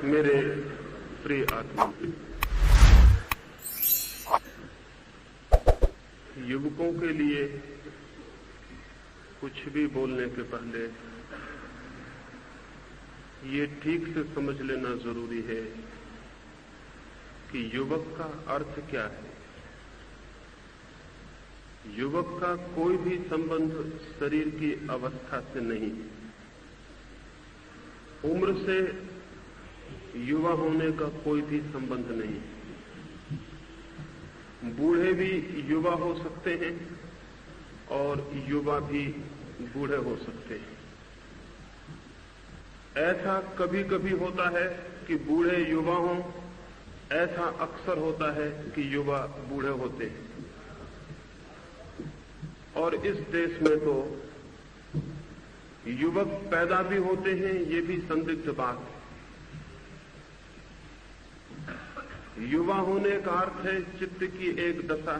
मेरे प्रिय आत्मा, युवकों के लिए कुछ भी बोलने के पहले ये ठीक से समझ लेना जरूरी है कि युवक का अर्थ क्या है। युवक का कोई भी संबंध शरीर की अवस्था से नहीं है। उम्र से युवा होने का कोई भी संबंध नहीं है। बूढ़े भी युवा हो सकते हैं और युवा भी बूढ़े हो सकते हैं। ऐसा कभी कभी होता है कि बूढ़े युवा हों, ऐसा अक्सर होता है कि युवा बूढ़े होते हैं। और इस देश में तो युवक पैदा भी होते हैं, ये भी संदिग्ध बात है। युवा होने का अर्थ है चित्त की एक दशा,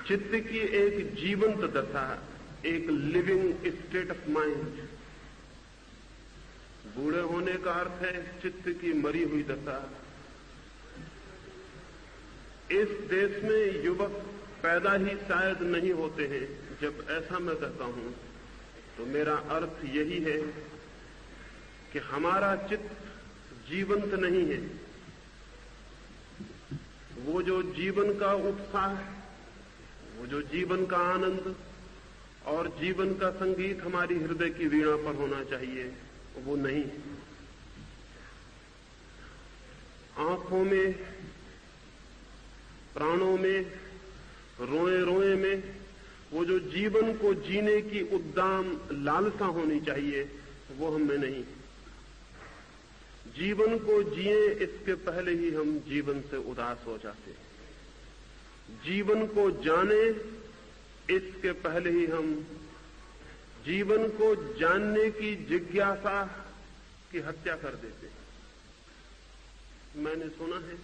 चित्त की एक जीवंत दशा, एक लिविंग स्टेट ऑफ माइंड। बूढ़े होने का अर्थ है चित्त की मरी हुई दशा। इस देश में युवक पैदा ही शायद नहीं होते हैं। जब ऐसा मैं कहता हूं तो मेरा अर्थ यही है कि हमारा चित्त जीवंत नहीं है। वो जो जीवन का उत्साह, वो जो जीवन का आनंद और जीवन का संगीत हमारी हृदय की वीणा पर होना चाहिए, वो नहीं है। आंखों में, प्राणों में, रोए रोए में वो जो जीवन को जीने की उद्दाम लालसा होनी चाहिए, वो हमें नहीं। जीवन को जिए इसके पहले ही हम जीवन से उदास हो जाते हैं। जीवन को जाने इसके पहले ही हम जीवन को जानने की जिज्ञासा की हत्या कर देते हैं। मैंने सुना है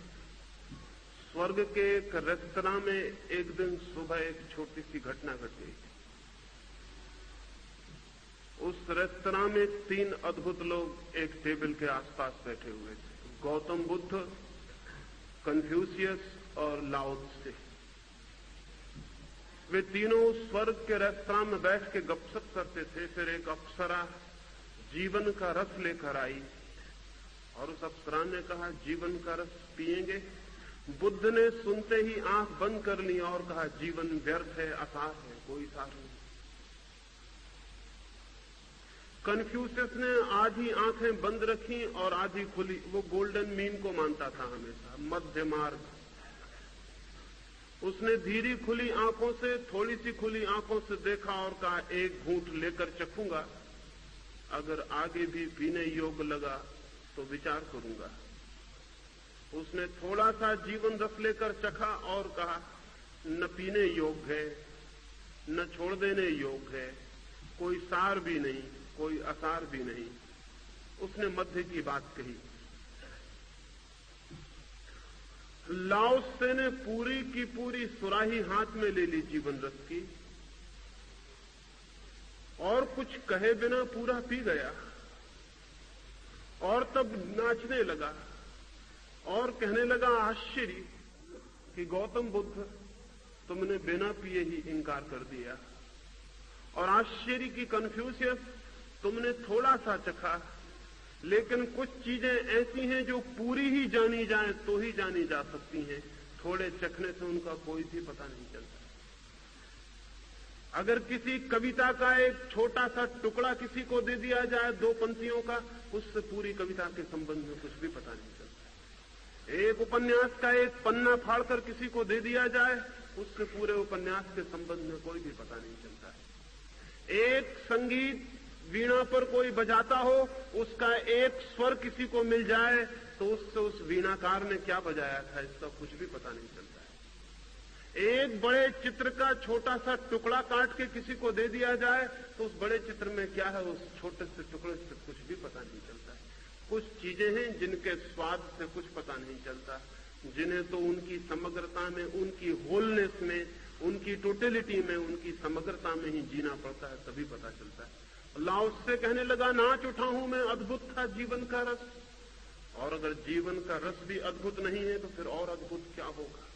स्वर्ग के एक रेस्तरां में एक दिन सुबह एक छोटी सी घटना घट गई। उस रेस्तरां में 3 अद्भुत लोग एक टेबल के आसपास बैठे हुए थे। गौतम बुद्ध, कन्फ्यूशियस और लाओ त्से। वे तीनों स्वर्ग के रेस्तरां में बैठ के गपशप करते थे। फिर एक अप्सरा जीवन का रस लेकर आई और उस अप्सरा ने कहा, जीवन का रस पिएंगे? बुद्ध ने सुनते ही आंख बंद कर ली और कहा, जीवन व्यर्थ है, असार है, कोई सार नहीं। कन्फ्यूशियस ने आधी आंखें बंद रखी और आधी खुली। वो गोल्डन मीन को मानता था हमेशा, मध्य मार्ग। उसने धीरी खुली आंखों से, थोड़ी सी खुली आंखों से देखा और कहा, एक घूंट लेकर चखूंगा, अगर आगे भी पीने योग्य लगा तो विचार करूंगा। उसने थोड़ा सा जीवन रस लेकर चखा और कहा, न पीने योग्य है, न छोड़ देने योग्य है, कोई सार भी नहीं, कोई असार भी नहीं। उसने मध्य की बात कही। लाओ त्से ने पूरी की पूरी सुराही हाथ में ले ली जीवन रस की और कुछ कहे बिना पूरा पी गया और तब नाचने लगा और कहने लगा, आश्चर्य कि गौतम बुद्ध, तुमने बिना पिए ही इंकार कर दिया। और आश्चर्य की कन्फ्यूशियस, तुमने थोड़ा सा चखा, लेकिन कुछ चीजें ऐसी हैं जो पूरी ही जानी जाए तो ही जानी जा सकती हैं। थोड़े चखने से उनका कोई भी पता नहीं चलता। अगर किसी कविता का एक छोटा सा टुकड़ा किसी को दे दिया जाए 2 पंक्तियों का, उससे पूरी कविता के संबंध में कुछ भी पता नहीं चलता। एक उपन्यास का एक पन्ना फाड़कर किसी को दे दिया जाए, उससे पूरे उपन्यास के संबंध में कोई भी पता नहीं चलता है। एक संगीत वीणा पर कोई बजाता हो, उसका एक स्वर किसी को मिल जाए तो उससे उस वीणाकार ने क्या बजाया था इसका कुछ भी पता नहीं चलता है। एक बड़े चित्र का छोटा सा टुकड़ा काट के किसी को दे दिया जाए तो उस बड़े चित्र में क्या है, उस छोटे से टुकड़े से कुछ भी पता नहीं चलता है। कुछ चीजें हैं जिनके स्वाद से कुछ पता नहीं चलता, जिन्हें तो उनकी समग्रता में, उनकी होलनेस में, उनकी टोटलिटी में, उनकी समग्रता में ही जीना पड़ता है, तभी पता चलता है। लाओस से कहने लगा, नाच उठा हूं मैं, अद्भुत था जीवन का रस। और अगर जीवन का रस भी अद्भुत नहीं है तो फिर और अद्भुत क्या होगा?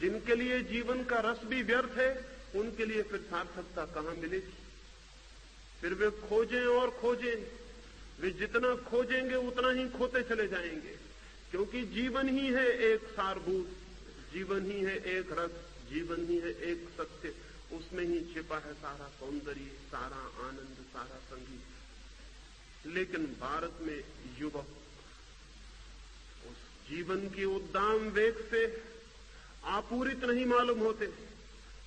जिनके लिए जीवन का रस भी व्यर्थ है, उनके लिए फिर सार्थकता कहां मिलेगी? फिर वे खोजें और खोजें, वे जितना खोजेंगे उतना ही खोते चले जाएंगे, क्योंकि जीवन ही है एक सारभूत, जीवन ही है एक रस, जीवन ही है एक सत्य। उसमें ही छिपा है सारा सौंदर्य, सारा आनंद, सारा संगीत। लेकिन भारत में युवक उस जीवन की उद्दाम वेग से आपूरित नहीं मालूम होते,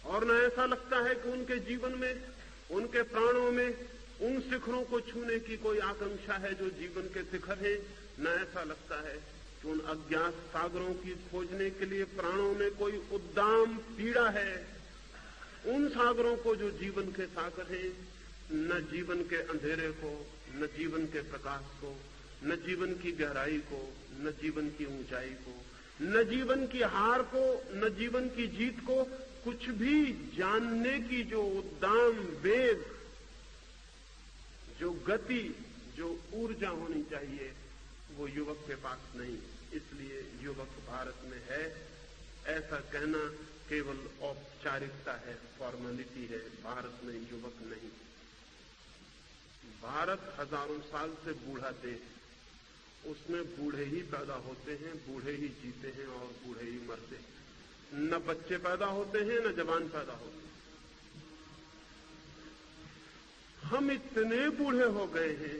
और न ऐसा लगता है कि उनके जीवन में, उनके प्राणों में उन शिखरों को छूने की कोई आकांक्षा है जो जीवन के शिखर हैं। न ऐसा लगता है कि उन अज्ञात सागरों की खोजने के लिए प्राणों में कोई उद्दाम पीड़ा है। उन सागरों को जो जीवन के सागर हैं, न जीवन के अंधेरे को, न जीवन के प्रकाश को, न जीवन की गहराई को, न जीवन की ऊंचाई को, न जीवन की हार को, न जीवन की जीत को, कुछ भी जानने की जो उद्दाम वेग, जो गति, जो ऊर्जा होनी चाहिए, वो युवक के पास नहीं। इसलिए युवक भारत में है, ऐसा कहना केवल औपचारिकता है, फॉर्मेलिटी है। भारत में युवक नहीं। भारत हजारों साल से बूढ़ा देश, उसमें बूढ़े ही पैदा होते हैं, बूढ़े ही जीते हैं और बूढ़े ही मरते हैं। न बच्चे पैदा होते हैं, न जवान पैदा होते हैं। हम इतने बूढ़े हो गए हैं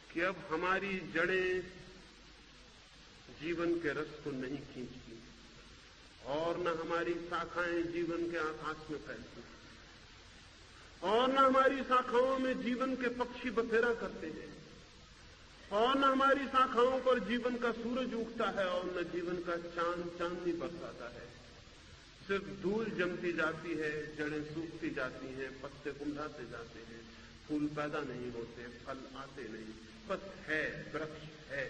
कि अब हमारी जड़ें जीवन के रस को नहीं खींचती, और न हमारी शाखाएं जीवन के आकाश में फैलती, और न हमारी शाखाओं में जीवन के पक्षी बसेरा करते हैं, और न हमारी शाखाओं पर जीवन का सूरज उगता है, और न जीवन का चांदनी बरसाता है। सिर्फ धूल जमती जाती है, जड़ें सूखती जाती हैं, पत्ते कुंढाते जाते हैं, फूल पैदा नहीं होते, फल आते नहीं, बस है, वृक्ष है,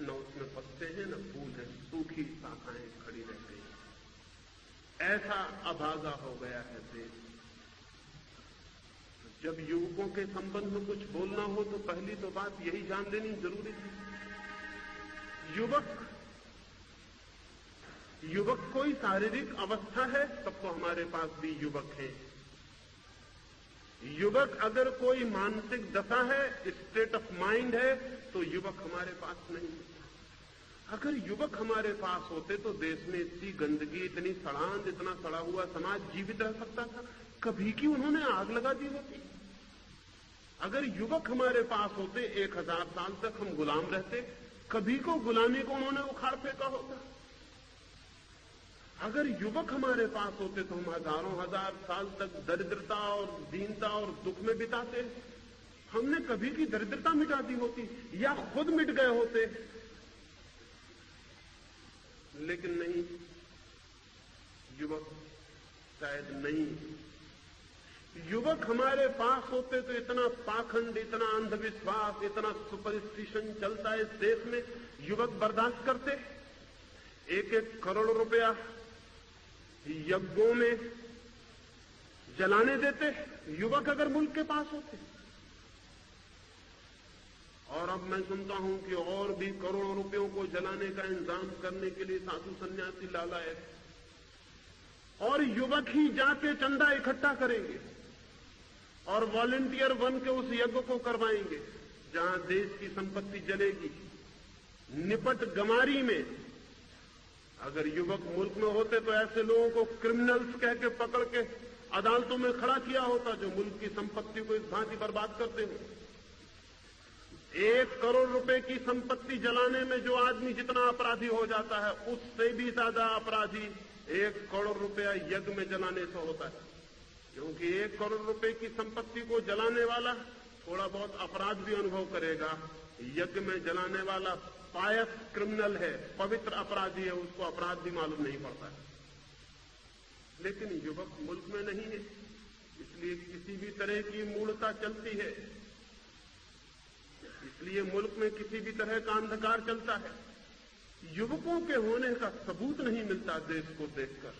न उसमें पत्ते हैं न फूल है, सूखी शाखाएं खड़ी रह गई। ऐसा अभागा हो गया है देश। जब युवकों के संबंध में कुछ बोलना हो तो पहली तो बात यही जान लेनी जरूरी है, युवक कोई शारीरिक अवस्था है, तब तो हमारे पास भी युवक है। युवक अगर कोई मानसिक दशा है, स्टेट ऑफ माइंड है, तो युवक हमारे पास नहीं। अगर युवक हमारे पास होते तो देश में इतनी गंदगी, इतनी सड़ांध, इतना सड़ा हुआ समाज जीवित रह सकता था? कभी की उन्होंने आग लगा दी होती। अगर युवक हमारे पास होते, 1000 साल तक हम गुलाम रहते, कभी को गुलामी को उन्होंने उखाड़ फेंका होता। अगर युवक हमारे पास होते तो हम हजारों हजार साल तक दरिद्रता और दीनता और दुख में बिताते। हमने कभी की दरिद्रता मिटा दी होती, या खुद मिट गए होते। लेकिन नहीं, युवक शायद नहीं। युवक हमारे पास होते तो इतना पाखंड, इतना अंधविश्वास, इतना सुपरस्टिशन चलता है इस देश में, युवक बर्दाश्त करते? 1-1 करोड़ रुपया यज्ञों में जलाने देते युवक अगर मुल्क के पास होते? और अब मैं सुनता हूं कि और भी करोड़ों रुपयों को जलाने का इंतजाम करने के लिए साधु सन्यासी लालायत, और युवक ही जाके चंदा इकट्ठा करेंगे और वॉलंटियर बन के उस यज्ञ को करवाएंगे जहां देश की संपत्ति जलेगी। निपट गमारी में अगर युवक मुल्क में होते तो ऐसे लोगों को क्रिमिनल्स कह के पकड़ के अदालतों में खड़ा किया होता जो मुल्क की संपत्ति को इस भांति बर्बाद करते हो। 1 करोड़ रुपए की संपत्ति जलाने में जो आदमी जितना अपराधी हो जाता है, उससे भी ज्यादा अपराधी 1 करोड़ रुपया यज्ञ में जलाने से होता है। क्योंकि 1 करोड़ रुपए की संपत्ति को जलाने वाला थोड़ा बहुत अपराध भी अनुभव करेगा, यज्ञ में जलाने वाला पायस क्रिमिनल है, पवित्र अपराधी है, उसको अपराध भी मालूम नहीं पड़ता है। लेकिन युवक मुल्क में नहीं है, इसलिए किसी भी तरह की मूढ़ता चलती है, इसलिए मुल्क में किसी भी तरह का अंधकार चलता है। युवकों के होने का सबूत नहीं मिलता देश को देखकर।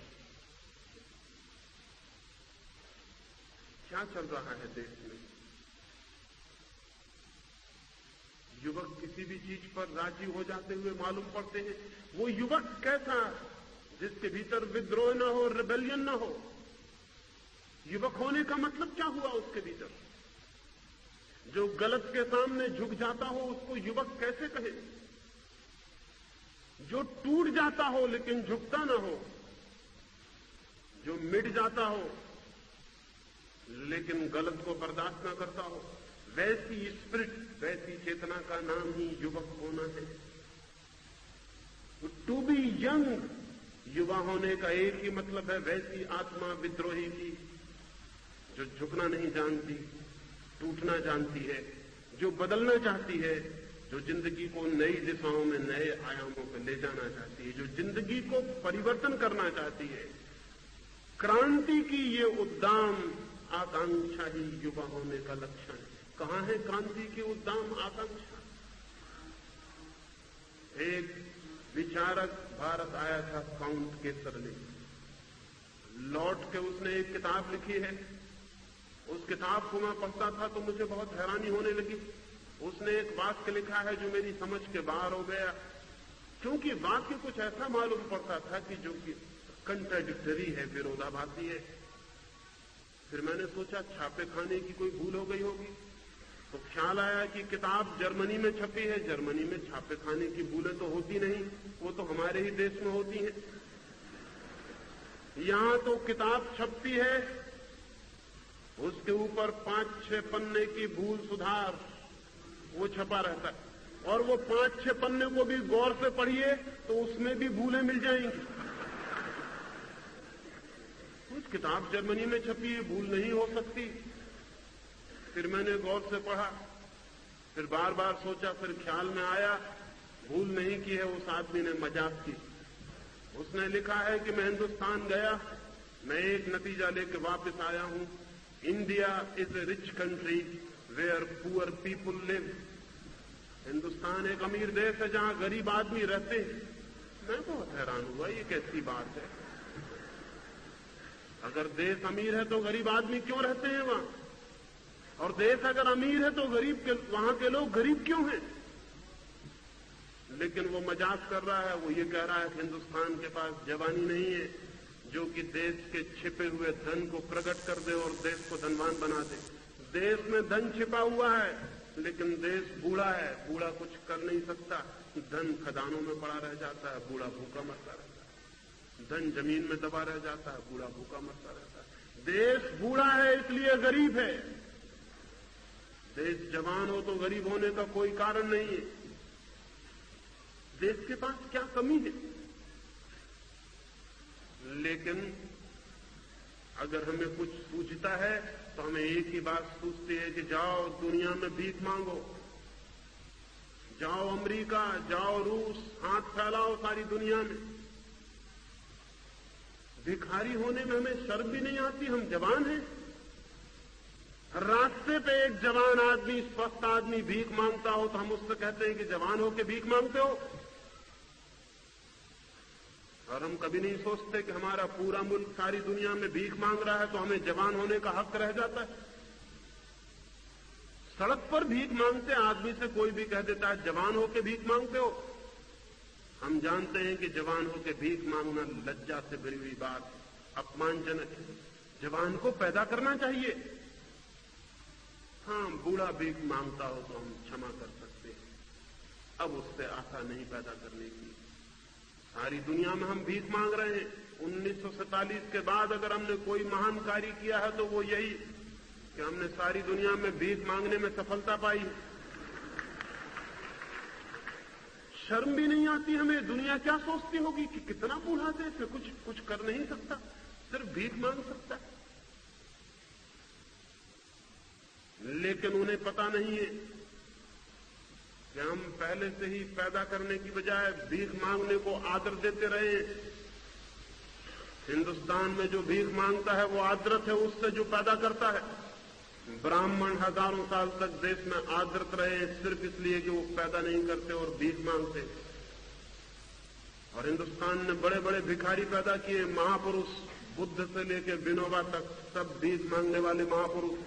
क्या चल रहा है देश में? युवक किसी भी चीज पर राजी हो जाते हुए मालूम पड़ते हैं। वो युवक कैसा जिसके भीतर विद्रोह न हो, रिबेलियन न हो? युवक होने का मतलब क्या हुआ उसके भीतर? जो गलत के सामने झुक जाता हो उसको युवक कैसे कहे? जो टूट जाता हो लेकिन झुकता ना हो, जो मिट जाता हो लेकिन गलत को बर्दाश्त न करता हो, वैसी स्पिरिट, वैसी चेतना का नाम ही युवक होना है। टू बी यंग, युवा होने का एक ही मतलब है वैसी आत्मा विद्रोही की जो झुकना नहीं जानती, टूटना जानती है, जो बदलना चाहती है, जो जिंदगी को नई दिशाओं में, नए आयामों पर ले जाना चाहती है, जो जिंदगी को परिवर्तन करना चाहती है। क्रांति की ये उद्दाम आकांक्षा ही युवा होने का लक्षण है। कहां है क्रांति की उद्दाम आकांक्षा? एक विचारक भारत आया था, काउंट केसरली। लौट के उसने एक किताब लिखी है। उस किताब को मैं पढ़ता था तो मुझे बहुत हैरानी होने लगी। उसने एक वाक्य लिखा है जो मेरी समझ के बाहर हो गया, क्योंकि वाक्य कुछ ऐसा मालूम पड़ता था कि जो कि कंट्राडिक्टरी है, विरोधाभासी है। फिर मैंने सोचा छापे खाने की कोई भूल हो गई होगी, तो ख्याल आया कि किताब जर्मनी में छपी है। जर्मनी में छापे खाने की भूलें तो होती नहीं, वो तो हमारे ही देश में होती हैं। यहां तो किताब छपती है, उसके ऊपर 5-6 पन्ने की भूल सुधार वो छपा रहता है, और वो 5-6 पन्ने को भी गौर से पढ़िए तो उसमें भी भूलें मिल जाएंगी। कुछ किताब जर्मनी में छपी है, भूल नहीं हो सकती। फिर मैंने गौर से पढ़ा, फिर बार बार सोचा, फिर ख्याल में आया भूल नहीं की है, उस आदमी ने मजाक की। उसने लिखा है कि मैं हिंदुस्तान गया, मैं एक नतीजा लेके वापस आया हूं, India is a rich country where poor people live. Hindustan एक अमीर देश है जहां गरीब आदमी रहते हैं। मैं बहुत हैरान हुआ, ये कैसी बात है? अगर देश अमीर है तो गरीब आदमी क्यों रहते हैं वहां? और देश अगर अमीर है तो वहां के लोग गरीब क्यों हैं? लेकिन वो मजाक कर रहा है। वो ये कह रहा है कि हिंदुस्तान के पास जवानी नहीं है जो कि देश के छिपे हुए धन को प्रकट कर दे और देश को धनवान बना दे। देश में धन छिपा हुआ है, लेकिन देश बूढ़ा है, बूढ़ा कुछ कर नहीं सकता। धन खदानों में पड़ा रह जाता है, बूढ़ा भूखा मरता रहता है। धन जमीन में दबा रह जाता है, बूढ़ा भूखा मरता रहता है। देश बूढ़ा है इसलिए गरीब है। देश जवान हो तो गरीब होने का कोई कारण नहीं है। देश के पास क्या कमी है? लेकिन अगर हमें कुछ सूझता है तो हमें एक ही बात सूझती है कि जाओ दुनिया में भीख मांगो, जाओ अमेरिका, जाओ रूस, हाथ फैलाओ सारी दुनिया में। भिखारी होने में हमें शर्म भी नहीं आती, हम जवान हैं। रास्ते पे एक जवान आदमी, स्वस्थ आदमी भीख मांगता हो तो हम उससे कहते हैं कि जवान हो के भीख मांगते हो। और हम कभी नहीं सोचते कि हमारा पूरा मुल्क सारी दुनिया में भीख मांग रहा है तो हमें जवान होने का हक रह जाता है। सड़क पर भीख मांगते आदमी से कोई भी कह देता है जवान होके भीख मांगते हो। हम जानते हैं कि जवान होके भीख मांगना लज्जा से भरी हुई बात, अपमानजनक है। जवान को पैदा करना चाहिए। हाँ, बूढ़ा भीख मांगता हो तो हम क्षमा कर सकते हैं, अब उससे आशा नहीं पैदा करने की। सारी दुनिया में हम भीख मांग रहे हैं। 1947 के बाद अगर हमने कोई महान कार्य किया है तो वो यही कि हमने सारी दुनिया में भीख मांगने में सफलता पाई। शर्म भी नहीं आती हमें। दुनिया क्या सोचती होगी कि कितना बूढ़ा देश है, कुछ कर नहीं सकता, सिर्फ भीख मांग सकता है। लेकिन उन्हें पता नहीं है कि हम पहले से ही पैदा करने की बजाय भीख मांगने को आदर देते रहे। हिंदुस्तान में जो भीख मांगता है वो आदरत है उससे जो पैदा करता है। ब्राह्मण हजारों साल तक देश में आदरत रहे सिर्फ इसलिए कि वो पैदा नहीं करते और भीख मांगते। और हिंदुस्तान ने बड़े बड़े भिखारी पैदा किए, महापुरुष, बुद्ध से लेकर विनोबा तक सब भीख मांगने वाले महापुरुष।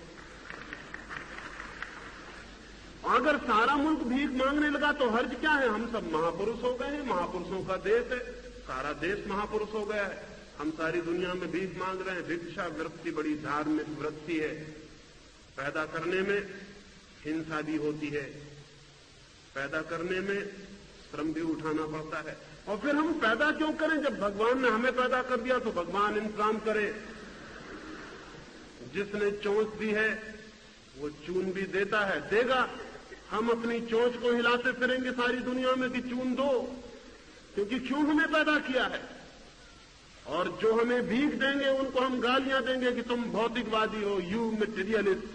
अगर सारा मुल्क भीख मांगने लगा तो हर्ज क्या है? हम सब महापुरुष हो गए हैं, महापुरुषों का देश है, सारा देश महापुरुष हो गया है। हम सारी दुनिया में भीख मांग रहे हैं। भिक्षा वृत्ति बड़ी धार्मिक वृत्ति है। पैदा करने में हिंसा भी होती है, पैदा करने में श्रम भी उठाना पड़ता है। और फिर हम पैदा क्यों करें? जब भगवान ने हमें पैदा कर दिया तो भगवान इंतजाम करे। जिसने चोंच दी है वो चून भी देता है, देगा। हम अपनी चोंच को हिलाते फिरेंगे सारी दुनिया में कि चून दो, क्योंकि क्यों हमें पैदा किया है। और जो हमें भीख देंगे उनको हम गालियां देंगे कि तुम भौतिकवादी हो, यू मटेरियलिस्ट,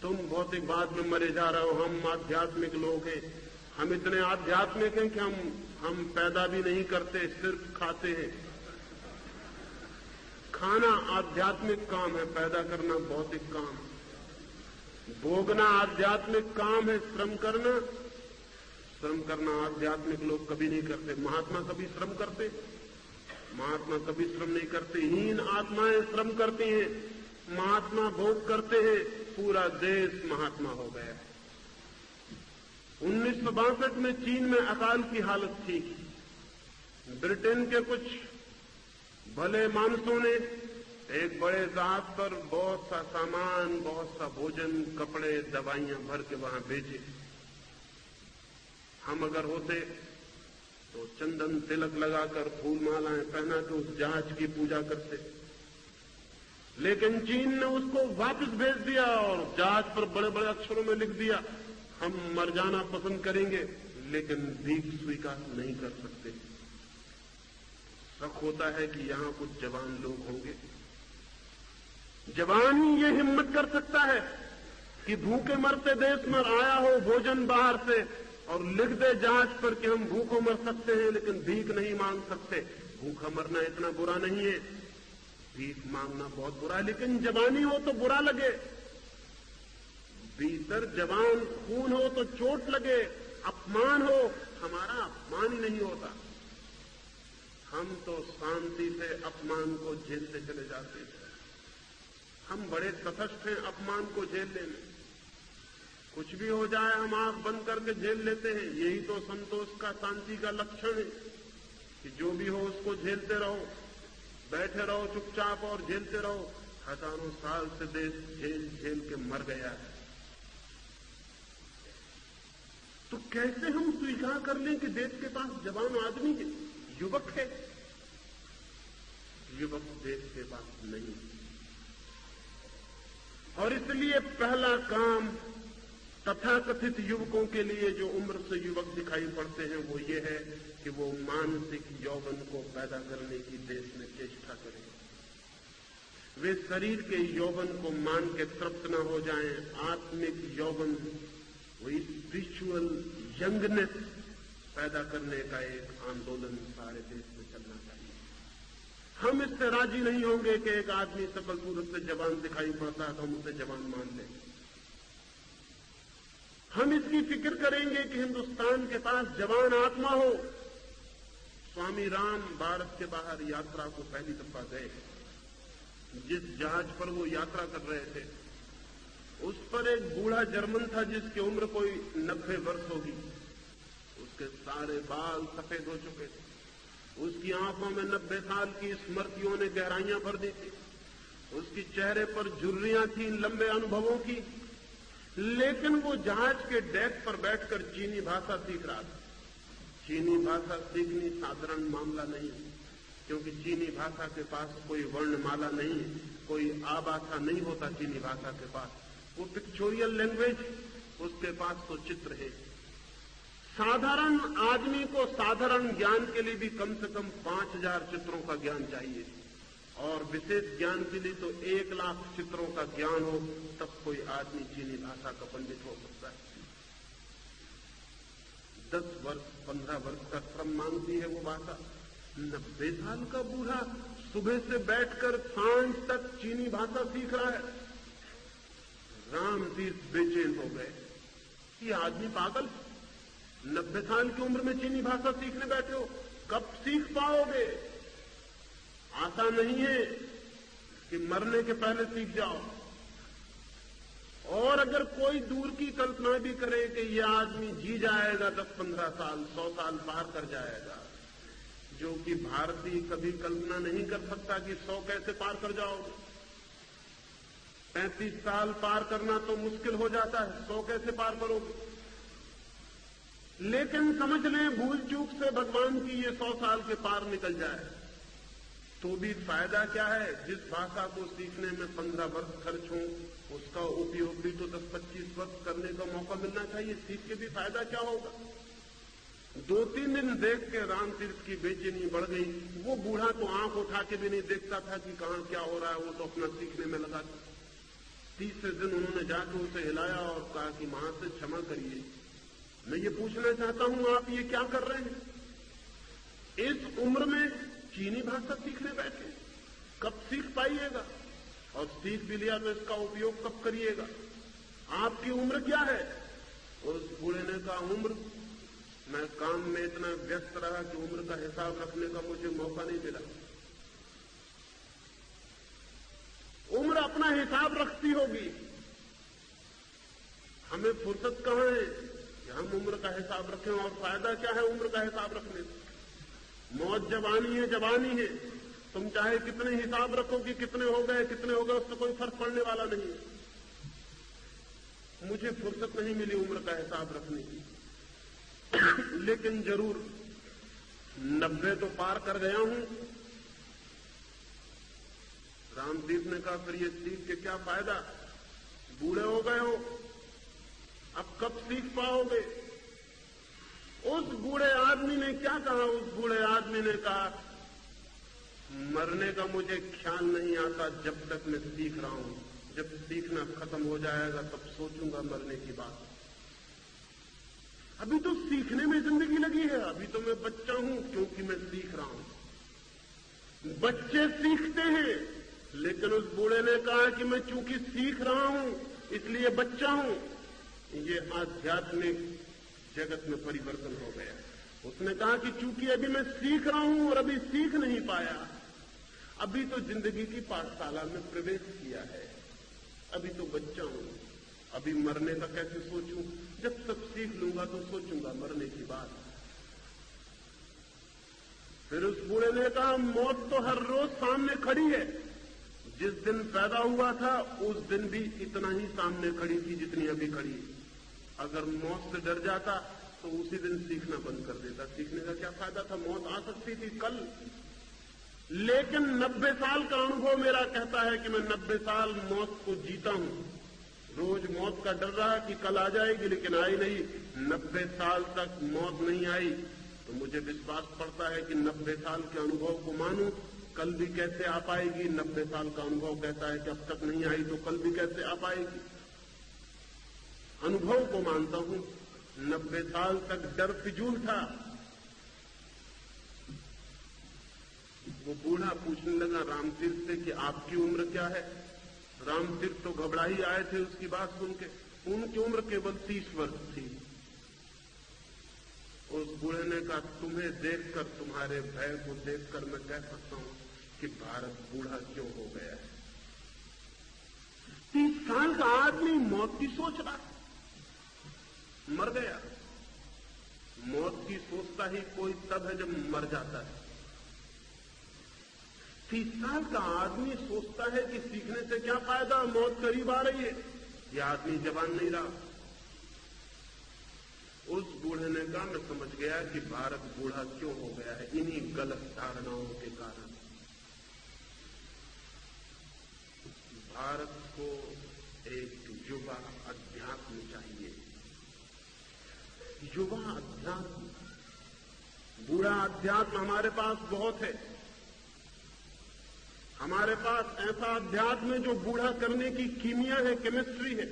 तुम भौतिकवाद में मरे जा रहे हो, हम आध्यात्मिक लोग हैं। हम इतने आध्यात्मिक हैं कि हम पैदा भी नहीं करते, सिर्फ खाते हैं। खाना आध्यात्मिक काम है, पैदा करना भौतिक काम। भोगना आध्यात्मिक काम है, श्रम करना आध्यात्मिक लोग कभी नहीं करते। महात्मा कभी श्रम करते? महात्मा कभी श्रम नहीं करते। हीन आत्माएं श्रम करती हैं, महात्मा भोग करते हैं। पूरा देश महात्मा हो गया। 1962 में चीन में अकाल की हालत थी। ब्रिटेन के कुछ भले मानसों ने एक बड़े जहाज पर बहुत सा सामान, बहुत सा भोजन, कपड़े, दवाइयां भर के वहां भेजे। हम अगर होते तो चंदन तिलक लगाकर, फूल मालाएं पहना के उस जहाज की पूजा करते। लेकिन चीन ने उसको वापस भेज दिया और जहाज पर बड़े बड़े अक्षरों में लिख दिया, हम मर जाना पसंद करेंगे लेकिन भीख स्वीकार नहीं कर सकते। शक होता है कि यहां कुछ जवान लोग होंगे। जवान ही ये हिम्मत कर सकता है कि भूखे मरते देश में आया हो भोजन बाहर से और लिख दे जहाज पर कि हम भूखों मर सकते हैं लेकिन भीख नहीं मांग सकते। भूखा मरना इतना बुरा नहीं है, भीख मांगना बहुत बुरा है। लेकिन जवानी हो तो बुरा लगे, भीतर जवान खून हो तो चोट लगे, अपमान हो। हमारा अपमान ही नहीं होता, हम तो शांति से अपमान को झेलते चले जाते हैं। हम बड़े तटस्थ हैं अपमान को झेलने में। कुछ भी हो जाए हम आंख बंद करके झेल लेते हैं। यही तो संतोष का, शांति का लक्षण है कि जो भी हो उसको झेलते रहो, बैठे रहो चुपचाप और झेलते रहो। हजारों साल से देश झेल झेल के मर गया है। तो कैसे हम स्वीकार कर लें कि देश के पास जवान आदमी है, युवक है? युवक देश के पास नहीं। और इसलिए पहला काम तथाकथित युवकों के लिए जो उम्र से युवक दिखाई पड़ते हैं वो ये है कि वो मानसिक यौवन को पैदा करने की देश में चेष्टा करें। वे शरीर के यौवन को मान के तृप्त न हो जाएं। आत्मिक यौवन, वो स्पिरिचुअल यंगनेस पैदा करने का एक आंदोलन सारे देश में चलना चाहिए। हम इससे राजी नहीं होंगे कि एक आदमी सकल सूरत से जवान दिखाई पड़ता है तो हम उसे जवान मान लें। हम इसकी फिक्र करेंगे कि हिंदुस्तान के पास जवान आत्मा हो। स्वामी राम भारत के बाहर यात्रा को पहली दफा गए। जिस जहाज पर वो यात्रा कर रहे थे उस पर एक बूढ़ा जर्मन था जिसकी उम्र कोई 90 वर्ष होगी। उसके सारे बाल सफेद हो चुके थे, उसकी आंखों में 90 साल की स्मृतियों ने गहराइयां भर दी थी, उसकी चेहरे पर झुर्रियां थीं लंबे अनुभवों की। लेकिन वो जहाज के डेक पर बैठकर चीनी भाषा सीख रहा था। चीनी भाषा सीखनी साधारण मामला नहीं, क्योंकि चीनी भाषा के पास कोई वर्णमाला नहीं, कोई आभाषा नहीं होता चीनी भाषा के पास। वो पिक्चोरियल लैंग्वेज, उसके पास तो चित्र है। साधारण आदमी को साधारण ज्ञान के लिए भी कम से कम 5000 चित्रों का ज्ञान चाहिए, और विशेष ज्ञान के लिए तो 1 लाख चित्रों का ज्ञान हो, तब कोई आदमी चीनी भाषा का पंडित हो सकता है। 10 वर्ष 15 वर्ष का श्रम मांगती है वो भाषा। 90 साल का बूढ़ा सुबह से बैठकर सांझ तक चीनी भाषा सीख रहा है। राम तीर्थ बेचैन हो गए, ये आदमी पागल। 90 साल की उम्र में चीनी भाषा सीखने बैठे हो, कब सीख पाओगे? आशा नहीं है कि मरने के पहले सीख जाओ। और अगर कोई दूर की कल्पना भी करे कि यह आदमी जी जाएगा 10-15 साल, 100 साल पार कर जाएगा, जो कि भारतीय कभी कल्पना नहीं कर सकता कि 100 कैसे पार कर जाओगे। 35 साल पार करना तो मुश्किल हो जाता है, 100 कैसे पार करोगे। लेकिन समझ लें भूल चूक से भगवान की ये 100 साल के पार निकल जाए तो भी फायदा क्या है। जिस भाषा को सीखने में 15 वर्ष खर्च हो, उसका उपयोग भी तो 10-25 वर्ष करने का मौका मिलना चाहिए। सीख के भी फायदा क्या होगा। 2-3 दिन देख के रामतीर्थ की बेचैनी बढ़ गई। वो बूढ़ा तो आंख उठा के भी नहीं देखता था कि कहां क्या हो रहा है, वो तो अपना सीखने में लगा था। तीसरे दिन उन्होंने जाकर उसे हिलाया और कहा कि महाशय क्षमा करिए, मैं ये पूछना चाहता हूं आप ये क्या कर रहे हैं। इस उम्र में चीनी भाषा सीखने बैठे, कब सीख पाइएगा, और सीख भी लिया तो इसका उपयोग कब करिएगा। आपकी उम्र क्या है। उस बूढ़े ने कहा उम्र, मैं काम में इतना व्यस्त रहा कि उम्र का हिसाब रखने का मुझे मौका नहीं मिला। उम्र अपना हिसाब रखती होगी, हमें फुर्सत कहां है कि हम उम्र का हिसाब रखें। और फायदा क्या है उम्र का हिसाब रखने से। मौत जवानी है, जवानी है, तुम चाहे कितने हिसाब रखो कि कितने हो गए, उससे कोई फर्क पड़ने वाला नहीं है। मुझे फुर्सत नहीं मिली उम्र का हिसाब रखने की, लेकिन जरूर 90 तो पार कर गया हूं। रामतीर्थ ने कहा फिर ये सीख के क्या फायदा, बूढ़े हो गए हो, अब कब सीख पाओगे। उस बूढ़े आदमी ने क्या कहा। उस बूढ़े आदमी ने कहा मरने का मुझे ख्याल नहीं आता जब तक मैं सीख रहा हूं। जब सीखना खत्म हो जाएगा तब सोचूंगा मरने की बात। अभी तो सीखने में जिंदगी लगी है, अभी तो मैं बच्चा हूं क्योंकि मैं सीख रहा हूं। बच्चे सीखते हैं, लेकिन उस बूढ़े ने कहा कि मैं चूंकि सीख रहा हूं इसलिए बच्चा हूं। ये आध्यात्मिक जगत में परिवर्तन हो गया। उसने कहा कि चूंकि अभी मैं सीख रहा हूं और अभी सीख नहीं पाया, अभी तो जिंदगी की पाठशाला में प्रवेश किया है, अभी तो बच्चा हूं, अभी मरने का कैसे सोचूं। जब सब सीख लूंगा तो सोचूंगा मरने की बात। फिर उस बूढ़े ने कहा मौत तो हर रोज सामने खड़ी है। जिस दिन पैदा हुआ था उस दिन भी इतना ही सामने खड़ी थी जितनी अभी खड़ी है। अगर मौत से डर जाता तो उसी दिन सीखना बंद कर देता। सीखने का क्या फायदा था, मौत आ सकती थी कल। लेकिन 90 साल का अनुभव मेरा कहता है कि मैं 90 साल मौत को जीता हूं। रोज मौत का डर रहा कि कल आ जाएगी, लेकिन आई नहीं। 90 साल तक मौत नहीं आई तो मुझे विश्वास पड़ता है कि 90 साल के अनुभव को मानूं। कल भी कैसे आ पाएगी। 90 साल का अनुभव कहता है कि अब तक नहीं आई तो कल भी कैसे आ पाएगी। अनुभव को मानता हूं। 90 साल तक डर फिजूल था। वो बूढ़ा पूछने लगा रामतीर्थ से कि आपकी उम्र क्या है। रामतीर्थ तो घबरा ही आए थे उसकी बात सुन के। उनकी उम्र केवल 30 वर्ष थी। उस बूढ़े ने कहा तुम्हें देखकर, तुम्हारे भय को देखकर मैं कह सकता हूं कि भारत बूढ़ा क्यों हो गया है। 30 साल का आदमी मौत की सोच रहा है, मर गया। मौत की सोचता ही कोई तब है जब मर जाता है। 30 साल का आदमी सोचता है कि सीखने से क्या फायदा, मौत करीब आ रही है। यह आदमी जवान नहीं रहा। उस बूढ़े ने कहा मैं समझ गया कि भारत बूढ़ा क्यों हो गया है, इन्हीं गलत धारणाओं के कारण। भारत को एक युवा अध्यात्म चाहिए। युवा अध्यात्म, बूढ़ा अध्यात्म हमारे पास बहुत है। हमारे पास ऐसा अध्यात्म है जो बूढ़ा करने की कीमिया है, केमिस्ट्री है।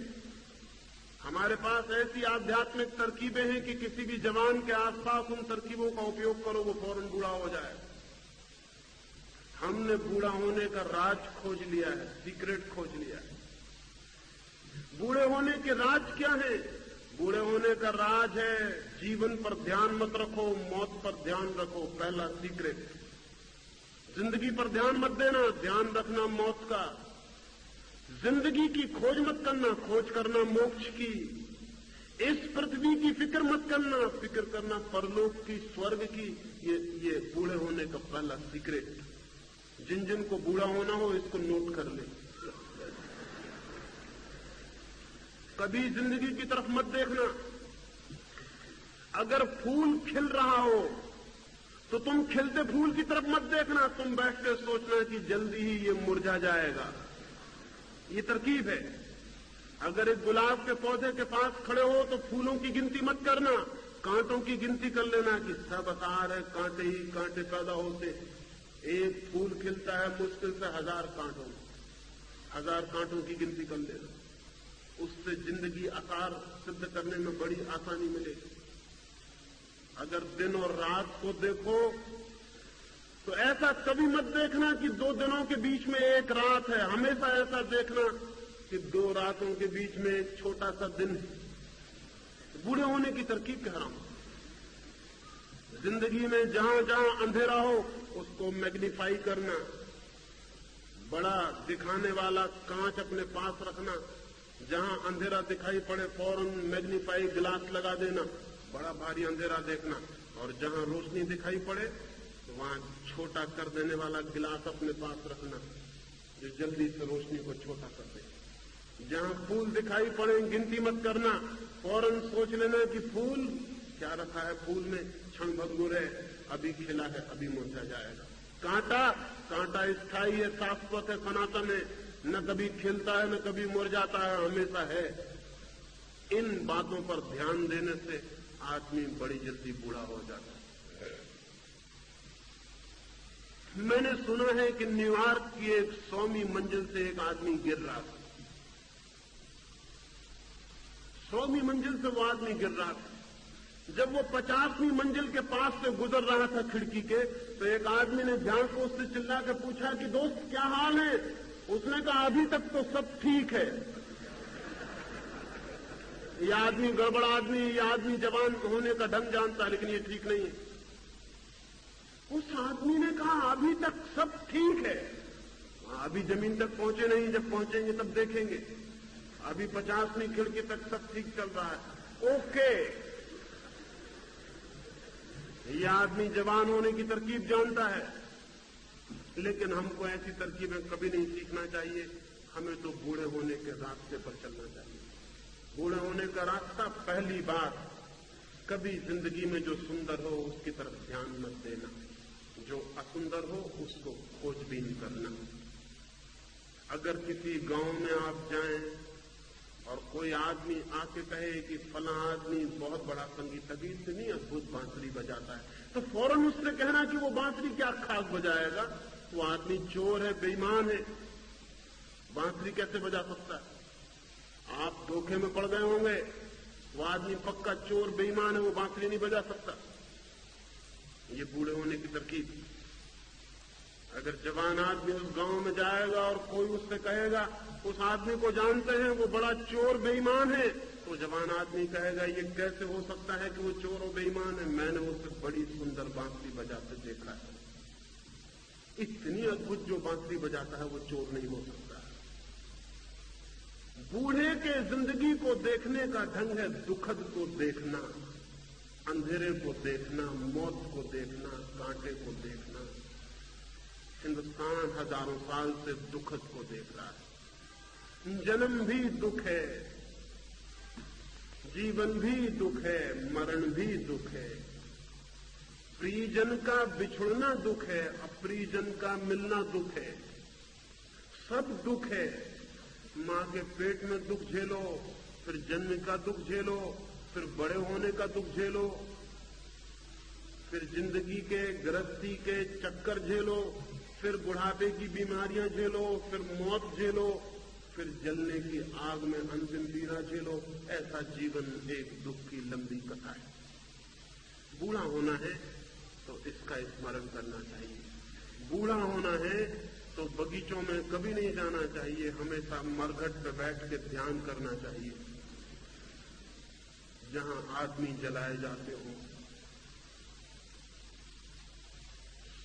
हमारे पास ऐसी आध्यात्मिक तरकीबें हैं कि किसी भी जवान के आसपास उन तरकीबों का उपयोग करो वो फौरन बूढ़ा हो जाए। हमने बूढ़ा होने का राज खोज लिया है, सीक्रेट खोज लिया है। बूढ़े होने के राज क्या है? बूढ़े होने का राज है जीवन पर ध्यान मत रखो, मौत पर ध्यान रखो। पहला सीक्रेट। जिंदगी पर ध्यान मत देना, ध्यान रखना मौत का। जिंदगी की खोज मत करना, खोज करना मोक्ष की। इस पृथ्वी की फिक्र मत करना, फिक्र करना परलोक की, स्वर्ग की। ये बूढ़े होने का पहला सीक्रेट। जिन जिन को बूढ़ा होना हो इसको नोट कर ले। कभी जिंदगी की तरफ मत देखना। अगर फूल खिल रहा हो तो तुम खिलते फूल की तरफ मत देखना, तुम बैठ के सोचना कि जल्दी ही ये मुरझा जाएगा। ये तरकीब है। अगर एक गुलाब के पौधे के पास खड़े हो तो फूलों की गिनती मत करना, कांटों की गिनती कर लेना कि सब आकार है, कांटे ही कांटे पैदा होते। एक फूल खिलता है मुश्किल से 1000 कांटों, 1000 कांटों की गिनती कर लेना। उससे जिंदगी आकार सिद्ध करने में बड़ी आसानी मिलेगी। अगर दिन और रात को देखो तो ऐसा कभी मत देखना कि 2 दिनों के बीच में एक रात है। हमेशा ऐसा देखना कि 2 रातों के बीच में एक छोटा सा दिन है। बूढ़े होने की तरकीब कह रहा हूं। जिंदगी में जहां जहां अंधेरा हो उसको मैग्नीफाई करना, बड़ा दिखाने वाला कांच अपने पास रखना। जहां अंधेरा दिखाई पड़े फौरन मैग्नीफाई ग्लास लगा देना, बड़ा भारी अंधेरा देखना। और जहां रोशनी दिखाई पड़े तो वहां छोटा कर देने वाला गिलास अपने पास रखना, जो जल्दी से रोशनी को छोटा कर दे। जहां फूल दिखाई पड़े गिनती मत करना, फौरन सोच लेना कि फूल क्या रखा है फूल में, क्षण भंगुर है, अभी खिला है, अभी मुरझा जाएगा। कांटा स्थायी है, शाश्वत है, सनातन है, न कभी खिलता है न कभी मुरझाता है, हमेशा है। इन बातों पर ध्यान देने से आदमी बड़ी जल्दी बूढ़ा हो जाता है। मैंने सुना है कि न्यूयॉर्क की एक 100वीं मंजिल से एक आदमी गिर रहा था। 100वीं मंजिल से वो आदमी गिर रहा था। जब वो 50वीं मंजिल के पास से गुजर रहा था खिड़की के, तो एक आदमी ने ध्यान को उससे चिल्ला के पूछा कि दोस्त क्या हाल है? उसने कहा अभी तक तो सब ठीक है। ये आदमी गड़बड़ आदमी, ये आदमी जवान होने का ढंग जानता है, लेकिन ये ठीक नहीं है। उस आदमी ने कहा अभी तक सब ठीक है। अभी जमीन तक पहुंचे नहीं, जब पहुंचेंगे तब देखेंगे। अभी 50वीं खिड़की तक सब ठीक चल रहा है। ओके, ये आदमी जवान होने की तरकीब जानता है, लेकिन हमको ऐसी तरकीबें कभी नहीं सीखना चाहिए। हमें तो बूढ़े होने के रास्ते पर चलना चाहिए। बूढ़े होने का रास्ता, पहली बात, कभी जिंदगी में जो सुंदर हो उसकी तरफ ध्यान मत देना, जो असुंदर हो उसको खोजबीन करना। अगर किसी गांव में आप जाएं और कोई आदमी आके कहे कि फला आदमी बहुत बड़ा संगीतज्ञ, इतनी अद्भुत बांसुरी बजाता है, तो फौरन उससे कहना कि वो बांसुरी क्या खाक बजाएगा, वो आदमी चोर है, बेईमान है, बांसुरी कैसे बजा सकता है? आप धोखे में पड़ गए होंगे। वो आदमी पक्का चोर बेईमान है, वो बांसुरी नहीं बजा सकता। ये बूढ़े होने की तरकीब। अगर जवान आदमी उस गांव में जाएगा और कोई उससे कहेगा उस आदमी को जानते हैं वो बड़ा चोर बेईमान है, तो जवान आदमी कहेगा ये कैसे हो सकता है कि वो चोर और बेईमान है? मैंने उसे बड़ी सुंदर बांसुरी बजाते देखा है। इतनी अद्भुत जो बांसुरी बजाता है वो चोर नहीं हो सकता। बूढ़े के जिंदगी को देखने का ढंग है दुखद को देखना, अंधेरे को देखना, मौत को देखना, कांटे को देखना। हिंदुस्तान हजारों साल से दुखद को देख रहा है। जन्म भी दुख है, जीवन भी दुख है, मरण भी दुख है, प्रियजन का बिछुड़ना दुख है, अप्रियजन का मिलना दुख है, सब दुख है। मां के पेट में दुख झेलो, फिर जन्म का दुख झेलो, फिर बड़े होने का दुख झेलो, फिर जिंदगी के गृहस्थी के चक्कर झेलो, फिर बुढ़ापे की बीमारियां झेलो, फिर मौत झेलो, फिर जलने की आग में अंतिम पीड़ा झेलो। ऐसा जीवन एक दुख की लंबी कथा है। बूढ़ा होना है तो इसका स्मरण करना चाहिए। बूढ़ा होना है तो बगीचों में कभी नहीं जाना चाहिए, हमेशा मरघट पर बैठ के ध्यान करना चाहिए। जहां आदमी जलाए जाते हों,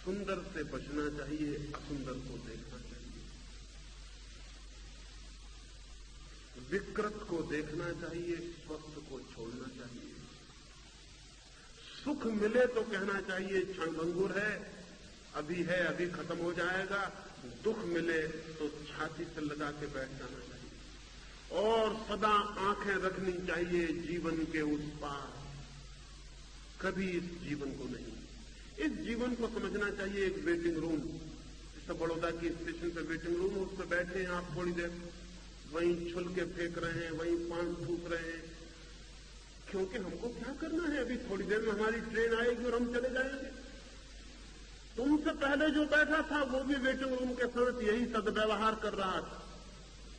सुंदर से बचना चाहिए, असुंदर को देखना चाहिए, विकृत को देखना चाहिए, स्वस्थ को छोड़ना चाहिए। सुख मिले तो कहना चाहिए क्षणभंगुर है, अभी है, अभी खत्म हो जाएगा। दुख मिले तो छाती से लगा के बैठ जाना चाहिए और सदा आंखें रखनी चाहिए जीवन के उस पार। कभी इस जीवन को नहीं, इस जीवन को समझना चाहिए एक वेटिंग रूम। जैसे बड़ौदा की स्टेशन पे वेटिंग रूम, उस पर बैठे हैं आप, थोड़ी देर वहीं छुलके फेंक रहे हैं, वहीं पान फूक रहे हैं, क्योंकि हमको क्या करना है, अभी थोड़ी देर में हमारी ट्रेन आएगी और हम चले जाएंगे। तुमसे पहले जो बैठा था वो भी वेटिंग रूम के साथ यही सदव्यवहार कर रहा था,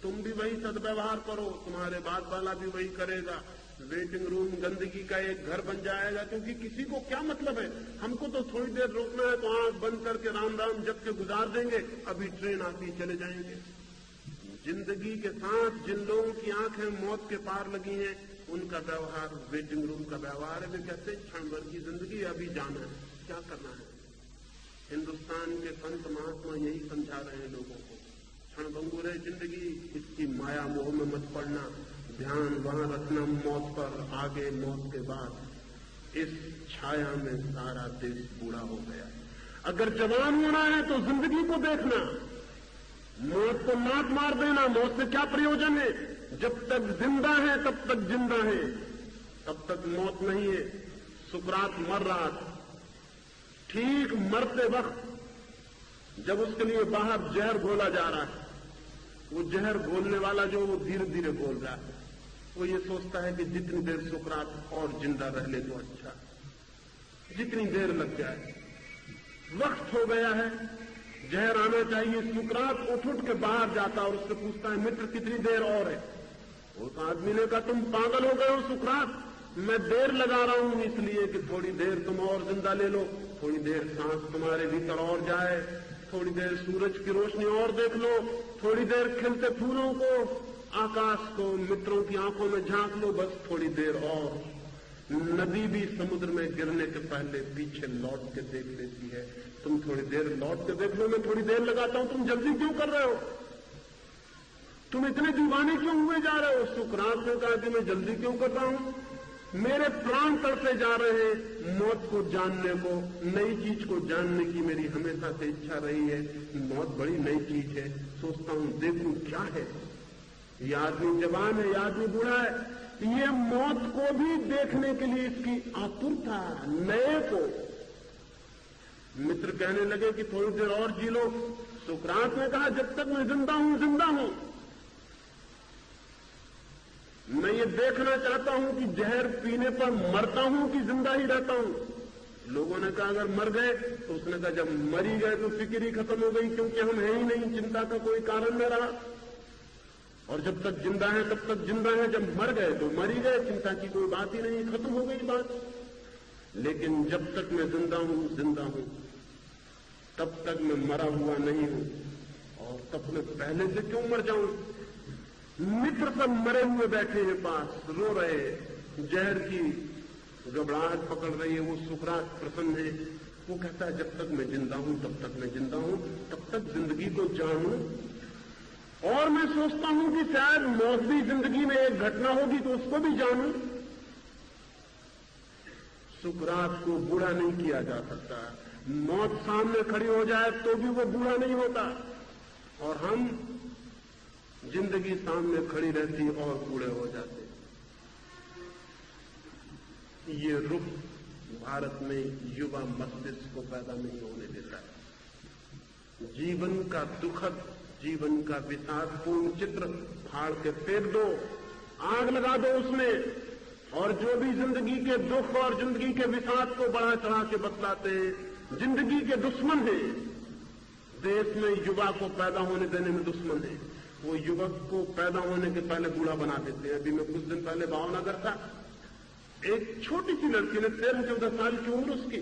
तुम भी वही सदव्यवहार करो, तुम्हारे बाद वाला भी वही करेगा। वेटिंग रूम गंदगी का एक घर बन जाएगा, क्योंकि किसी को क्या मतलब है, हमको तो थोड़ी देर रोकना है तो आंख बंद करके राम राम जप के गुजार देंगे, अभी ट्रेन आती चले जाएंगे। जिंदगी के साथ जिन लोगों की आंखें मौत के पार लगी हैं, उनका व्यवहार वेटिंग रूम का व्यवहार है। वे कहते हैं क्षण भर की जिंदगी, अभी जाना है, क्या करना है। हिंदुस्तान के संत महात्मा यही समझा रहे हैं लोगों को, क्षणभंगुर है जिंदगी, इसकी माया मोह में मत पड़ना, ध्यान वहां रखना मौत पर, आगे मौत के बाद। इस छाया में सारा देश बूढ़ा हो गया। अगर जवान होना है तो जिंदगी को देखना, मौत को लात मार देना, मौत से क्या प्रयोजन है। जब तक जिंदा है तब तक जिंदा है, तब तक मौत नहीं है। सुकरात मर रहा था, ठीक मरते वक्त जब उसके लिए बाहर जहर घोला जा रहा है, वो जहर घोलने वाला जो वो धीरे धीरे घोल रहा है, वो ये सोचता है कि जितनी देर सुकरात और जिंदा रह ले तो अच्छा, जितनी देर लग जाए, वक्त हो गया है, जहर आना चाहिए। सुकरात उठ के बाहर जाता और उससे पूछता है, मित्र कितनी देर और है। उस आदमी ने कहा, तुम पागल हो गए हो सुकरात, मैं देर लगा रहा हूं इसलिए कि थोड़ी देर तुम और जिंदा ले लो, थोड़ी देर सांस तुम्हारे भीतर और जाए, थोड़ी देर सूरज की रोशनी और देख लो, थोड़ी देर खिलते फूलों को, आकाश को, मित्रों की आंखों में झांक लो, बस थोड़ी देर और। नदी भी समुद्र में गिरने के पहले पीछे लौट के देख लेती है। तुम थोड़ी देर लौट के देख लो, मैं थोड़ी देर लगाता हूं, तुम जल्दी क्यों कर रहे हो, तुम इतने दीवाने क्यों हुए जा रहे हो। सुकरात ने कहा कि मैं जल्दी क्यों कर रहा हूं, मेरे प्राण तड़पे जा रहे हैं मौत को जानने को, नई चीज को जानने की मेरी हमेशा से इच्छा रही है। मौत बड़ी नई चीज है, सोचता हूं देखूं क्या है। ये आदमी जवान है, ये आदमी बूढ़ा है, ये मौत को भी देखने के लिए इसकी आतुरता, नए को। मित्र कहने लगे कि थोड़ी देर और जी लो। सुकरात ने कहा, जब तक मैं जिंदा हूं जिंदा हूं। मैं ये देखना चाहता हूं कि जहर पीने पर मरता हूं कि जिंदा ही रहता हूं। लोगों ने कहा अगर मर गए, तो उसने कहा जब मर ही गए तो फिक्र ही खत्म हो गई, क्योंकि हम हैं ही नहीं, चिंता का कोई कारण न रहा। और जब तक जिंदा है तब तक जिंदा है, जब मर गए तो मर ही गए, चिंता की कोई बात ही नहीं, खत्म हो गई बात। लेकिन जब तक मैं जिंदा हूं, तब तक मैं मरा हुआ नहीं हूं, और तब मैं पहले से क्यों मर जाऊं। मित्र सब मरे हुए बैठे हैं पास, रो रहे, जहर की घबराहट पकड़ रही है, वो सुकरात प्रसन्न है। वो कहता है जब तक मैं जिंदा हूं तब तक मैं जिंदा हूं, तब तक जिंदगी को जानूं। और मैं सोचता हूं कि शायद मौत भी जिंदगी में एक घटना होगी तो उसको भी जानूं। सुकरात को बूढ़ा नहीं किया जा सकता, मौत सामने खड़ी हो जाए तो भी वो बूढ़ा नहीं होता, और हम जिंदगी सामने खड़ी रहती और बूढ़े हो जाते। ये रुख भारत में युवा मस्तिष्क को पैदा नहीं होने देता है। जीवन का दुखद, जीवन का विषादपूर्ण चित्र फाड़ के फेंक दो, आग लगा दो उसमें, और जो भी जिंदगी के दुख और जिंदगी के विषाद को बढ़ा चढ़ा के बतलाते हैं, जिंदगी के दुश्मन हैं। देश में युवा को पैदा होने देने में दुश्मन है। वो युवक को पैदा होने के पहले बूढ़ा बना देते हैं। अभी मैं कुछ दिन पहले भावनगर था, एक छोटी सी लड़की ने 13-14 साल की उम्र उसकी,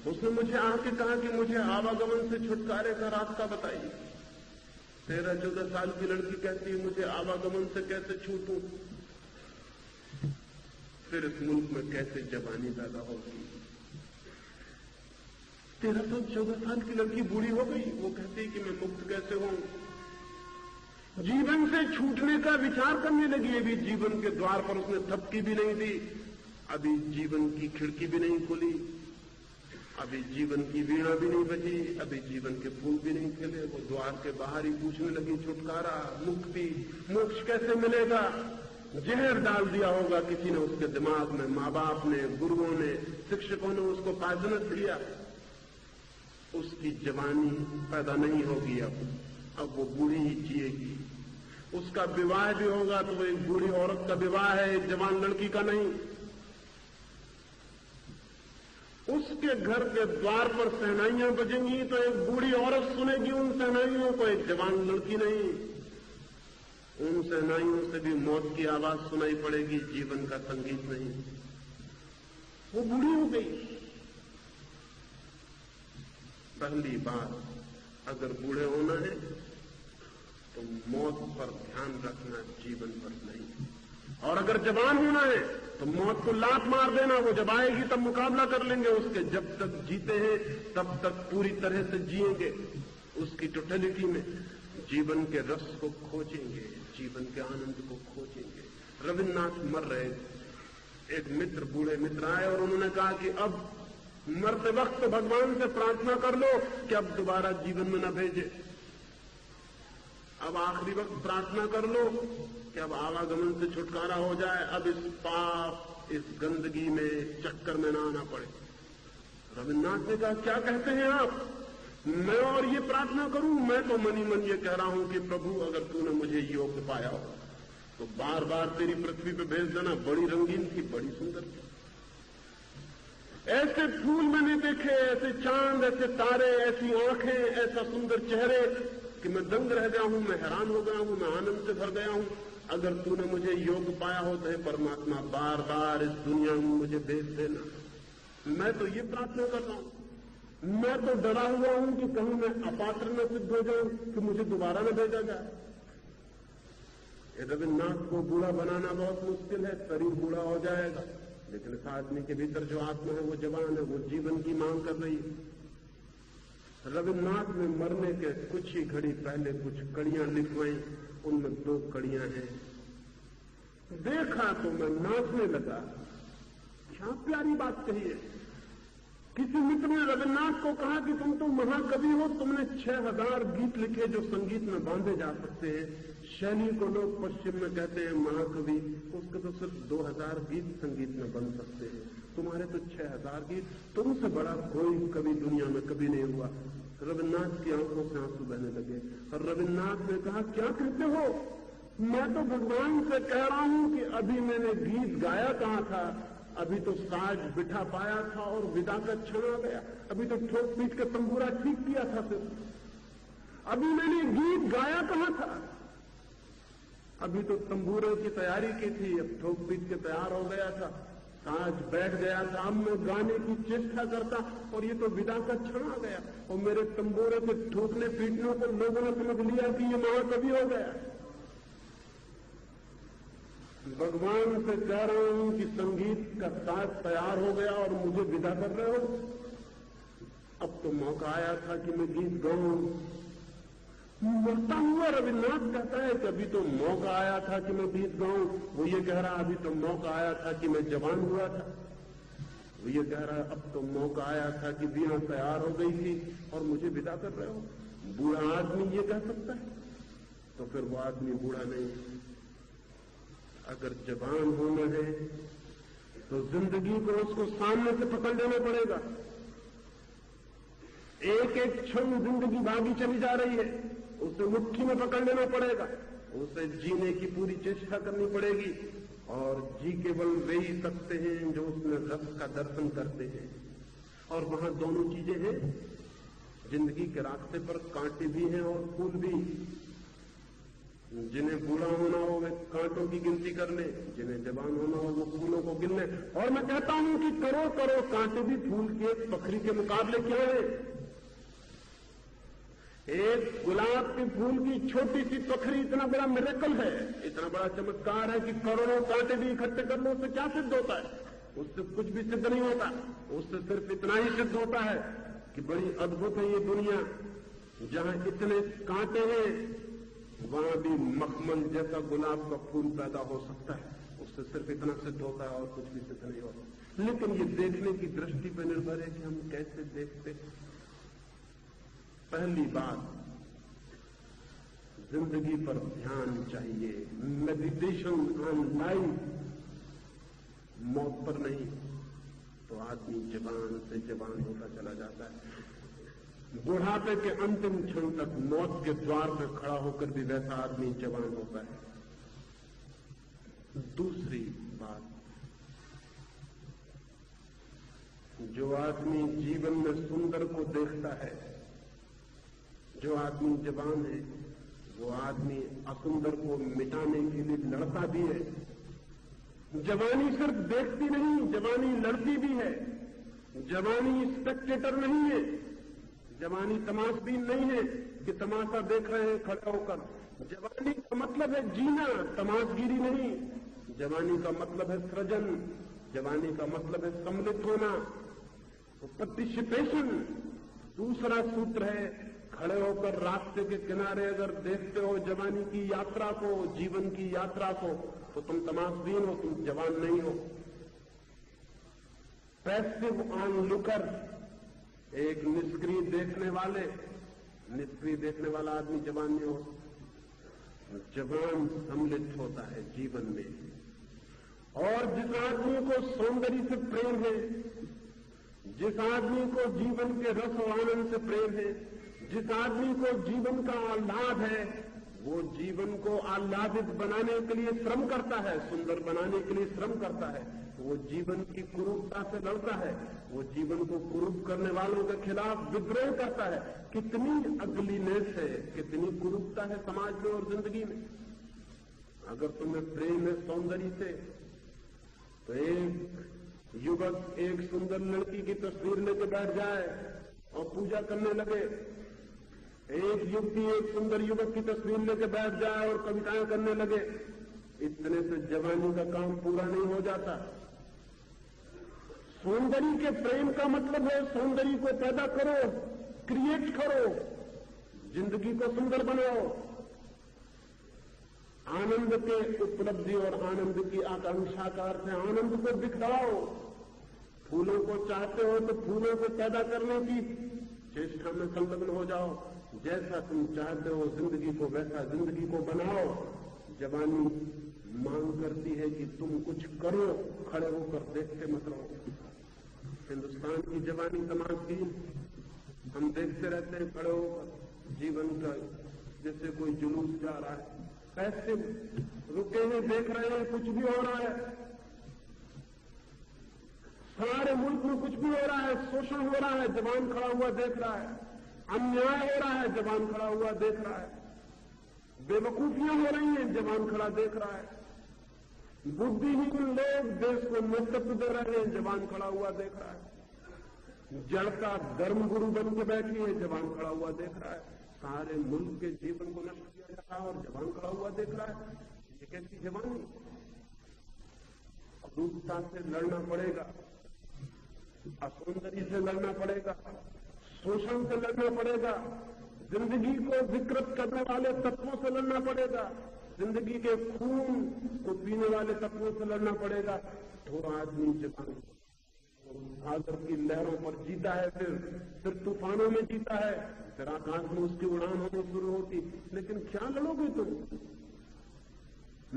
उसने मुझे आके कहा कि मुझे आवागमन से छुटकारे का रास्ता बताइए। 13-14 साल की लड़की कहती है मुझे आवागमन से कैसे छूटूं, फिर इस मुल्क में कैसे जवानी पैदा होगी। 13-14 साल की लड़की बूढ़ी हो गई, वो कहती कि मैं मुक्त कैसे हूं, जीवन से छूटने का विचार करने लगी। अभी जीवन के द्वार पर उसने थपकी भी नहीं दी, अभी जीवन की खिड़की भी नहीं खुली, अभी जीवन की वीणा भी नहीं बजी, अभी जीवन के फूल भी नहीं खिले। वो द्वार के बाहर ही पूछने लगी, छुटकारा, मुक्ति, मोक्ष कैसे मिलेगा? जहर डाल दिया होगा किसी ने उसके दिमाग में, माँ बाप ने, गुरुओं ने, शिक्षकों ने उसको पाजनत दिया। उसकी जवानी पैदा नहीं होगी, अब वो बूढ़ी ही जिएगी। उसका विवाह भी होगा तो वो एक बूढ़ी औरत का विवाह है, एक जवान लड़की का नहीं। उसके घर के द्वार पर शहनाइयां बजेंगी तो एक बूढ़ी औरत सुनेगी उन शहनाइयों को, एक जवान लड़की नहीं। उन शहनाइयों से भी मौत की आवाज सुनाई पड़ेगी, जीवन का संगीत नहीं। वो बूढ़ी हो गई। पहली बात, अगर बूढ़े होना है तो मौत पर ध्यान रखना, जीवन पर नहीं। और अगर जवान होना है तो मौत को लात मार देना, वो जब आएगी तब मुकाबला कर लेंगे उसके। जब तक जीते हैं तब तक पूरी तरह से जिएंगे, उसकी टोटलिटी में जीवन के रस को खोजेंगे, जीवन के आनंद को खोजेंगे। रविन्द्रनाथ मर रहे, एक मित्र, बूढ़े मित्र आए और उन्होंने कहा कि अब मरते वक्त भगवान से प्रार्थना कर लो कि अब दोबारा जीवन में न भेजे। अब आखिरी वक्त प्रार्थना कर लो कि अब आवागमन से छुटकारा हो जाए, अब इस पाप, इस गंदगी में, चक्कर में ना आना पड़े। रविन्द्रनाथ ने कहा, क्या कहते हैं आप? मैं और ये प्रार्थना करूं? मैं तो मनी मन ये कह रहा हूं कि प्रभु अगर तूने मुझे योग्य पाया हो तो बार बार तेरी पृथ्वी पे भेज देना। बड़ी रंगीन थी, बड़ी सुंदर थी, ऐसे फूल मैंने देखे, ऐसे चांद, ऐसे तारे, ऐसी आंखें, ऐसा सुंदर चेहरे कि मैं दंग रह गया हूं, मैं हैरान हो गया हूं, मैं आनंद से भर गया हूं। अगर तूने मुझे योग्य पाया हो तो हे परमात्मा बार बार इस दुनिया में मुझे भेज देना। मैं तो ये प्रार्थना कर रहा हूं। मैं तो डरा हुआ हूं कि कहीं मैं अपात्र न सिद्ध हो जाऊं कि मुझे दोबारा न भेजा जाए। रविन्द्रनाथ को बूढ़ा बनाना बहुत मुश्किल है, शरीर बूढ़ा हो जाएगा, लेकिन इस आदमी के भीतर जो आत्मा है वो जवान है, वो जीवन की मांग कर रही है। रविन्द्रनाथ ने मरने के कुछ ही घड़ी पहले कुछ कड़ियां लिखवाई, उनमें 2 कड़ियां हैं। देखा तो मैं नाचने लगा। क्या प्यारी बात कही है। किसी मित्र ने रविन्द्रनाथ को कहा कि तुम तो महाकवि हो, तुमने 6000 गीत लिखे जो संगीत में बांधे जा सकते हैं। शैली को लोग पश्चिम में कहते हैं महाकवि, उसके तो सिर्फ 2000 गीत संगीत में बन सकते हैं, तुम्हारे तो 6000 गीत, तुमसे बड़ा कोई कवि दुनिया में कभी नहीं हुआ। रविन्द्रनाथ की आंखों से आंसू बहने लगे और रविन्द्रनाथ ने कहा, क्या कहते हो? मैं तो भगवान से कह रहा हूं कि अभी मैंने गीत गाया कहां था, अभी तो साज बिठा पाया था और विदा का क्षण आ गया, अभी तो ठोक पीट के तंबूरा ठीक किया था, सिर्फ अभी मैंने गीत गाया कहां था, अभी तो तंबूरे की तैयारी की थी, अब ठोक पीट के तैयार हो गया था, साज बैठ गया था, अब मैं गाने की चेष्टा करता और ये तो विदा का क्षण आ गया और मेरे तंबूरे के ठोकने पीटने को लोगों ने समझ लिया कि ये महाकवि हो गया। भगवान से कह रहा हूं कि संगीत का साज तैयार हो गया और मुझे विदा कर रहे हो। अब तो मौका आया था कि मैं गीत गाऊं। मरता हुआ रविन्द्रनाथ कहता है कि अभी तो मौका आया था कि मैं गीत गाऊं। वो ये कह रहा अभी तो मौका आया था कि मैं जवान हुआ था। वो ये कह रहा अब तो मौका आया था कि वीणा तैयार हो गई थी और मुझे विदा कर रहे हो। बूढ़ा आदमी ये कह सकता है तो फिर वो आदमी बूढ़ा नहीं। अगर जवान होना है तो जिंदगी को उसको सामने से पकड़ लेना पड़ेगा। एक एक क्षण जिंदगी भागी चली जा रही है, उसे मुट्ठी में पकड़ लेना पड़ेगा, उसे जीने की पूरी चेष्टा करनी पड़ेगी। और जी केवल वे ही सकते हैं जो उसमें रस का दर्शन करते हैं। और वहां दोनों चीजें हैं, जिंदगी के रास्ते पर कांटे भी हैं और फूल भी। जिन्हें बूढ़ा होना हो वे कांटों की गिनती कर ले, जिन्हें जवान होना हो वो फूलों को गिन ले। और मैं कहता हूं कि करो करो कांटे भी फूल के पखरी के मुकाबले क्या है। एक गुलाब के फूल की छोटी सी पखरी इतना बड़ा मिरेकल है, इतना बड़ा चमत्कार है कि करोड़ों कांटे भी इकट्ठे कर लो, उससे क्या सिद्ध होता है? उससे कुछ भी सिद्ध नहीं होता। उससे सिर्फ इतना ही सिद्ध होता है कि बड़ी अद्भुत है ये दुनिया, जहां इतने कांटे हैं वहां भी मखमल जैसा गुलाब का फूल पैदा हो सकता है। उससे सिर्फ इतना सिद्ध होता है और कुछ भी सिद्ध नहीं होता। लेकिन ये देखने की दृष्टि पर निर्भर है कि हम कैसे देखते। पहली बात, जिंदगी पर ध्यान चाहिए, मेडिटेशन ऑन लाइफ, मौत पर नहीं, तो आदमी जवान से जवान होता चला जाता है। बुढ़ापे के अंतिम क्षण तक मौत के द्वार पर खड़ा होकर भी वैसा आदमी जवान होता है। दूसरी बात, जो आदमी जीवन में सुंदर को देखता है, जो आदमी जवान है, वो आदमी असुंदर को मिटाने के लिए लड़ता भी है। जवानी सिर्फ देखती नहीं, जवानी लड़ती भी है। जवानी स्पेक्टेटर नहीं है, जवानी तमाशबीन नहीं है कि तमाशा देख रहे हैं खड़े होकर। जवानी का मतलब है जीना, तमाशगिरी नहीं। जवानी का मतलब है सृजन, जवानी का मतलब है सम्मिलित होना, पार्टिसिपेशन। दूसरा सूत्र है, खड़े होकर रास्ते के किनारे अगर देखते हो जवानी की यात्रा को, जीवन की यात्रा को, तो तुम तमाशबीन हो, तुम जवान नहीं हो। पैसिव ऑनलुकर, एक निष्क्रिय देखने वाला आदमी जवान नहीं हो। जवान सम्मिलित होता है जीवन में। और जिस आदमी को सौंदर्य से प्रेम है, जिस आदमी को जीवन के रस और आनंद से प्रेम है, जिस आदमी को जीवन का आह्लाद है, वो जीवन को आह्लादित बनाने के लिए श्रम करता है, सुंदर बनाने के लिए श्रम करता है। वो जीवन की कुरूपता से लड़ता है, वो जीवन को कुरूप करने वालों के खिलाफ विद्रोह करता है। कितनी अगलीनेस है, कितनी कुरूपता है समाज में और जिंदगी में। अगर तुम्हें प्रेम है सौंदर्य से, तो एक युवक एक सुंदर लड़की की तस्वीर लेकर बैठ जाए और पूजा करने लगे, एक युवती एक सुंदर युवक की तस्वीर लेकर बैठ जाए और कविताएं करने लगे, इतने से जवानी का काम पूरा नहीं हो जाता। सौंदर्य के प्रेम का मतलब है सौंदर्य को पैदा करो, क्रिएट करो, जिंदगी को सुंदर बनाओ। आनंद के उपलब्धि और आनंद की आकांक्षा का अर्थ है आनंद को दिखलाओ। फूलों को चाहते हो तो फूलों को पैदा करने की चेष्टा में संलग्न हो जाओ। जैसा तुम चाहते हो जिंदगी को, वैसा जिंदगी को बनाओ। जवानी मांग करती है कि तुम कुछ करो, खड़े होकर देखते मत रहो। हिंदुस्तान की जवानी तमाशबीन, हम देखते रहते हैं खड़े होकर जीवन का, जैसे कोई जुलूस जा रहा है, ऐसे रुके हैं, देख रहे हैं कुछ भी हो रहा है। सारे मुल्क में कुछ भी हो रहा है, शोषण हो रहा है, जवान खड़ा हुआ देख रहा है। अन्याय हो रहा है, जवान खड़ा हुआ देख रहा है। बेवकूफियां हो रही हैं, जवान खड़ा देख रहा है। बुद्धिहीन लोग देश को नेतृत्व दे रहे हैं, जवान खड़ा हुआ देख रहा है। जड़ता धर्म गुरु बन के बैठी है, जवान खड़ा हुआ देख रहा है। सारे मुल्क के जीवन को नष्ट किया जा रहा है और जवान खड़ा हुआ देख रहा है। ये कैसी जवानी? क्रूरता से लड़ना पड़ेगा, असौंदर्य से लड़ना पड़ेगा, शोषण से लड़ना पड़ेगा, जिंदगी को विकृत करने वाले तत्वों से लड़ना पड़ेगा, जिंदगी के खून को पीने वाले तत्वों से लड़ना पड़ेगा। तो आदमी जवान सागर की लहरों पर जीता है, फिर तूफानों में जीता है, फिर आकाश में उसकी उड़ान होनी शुरू होती। लेकिन क्या लड़ोगे तुम?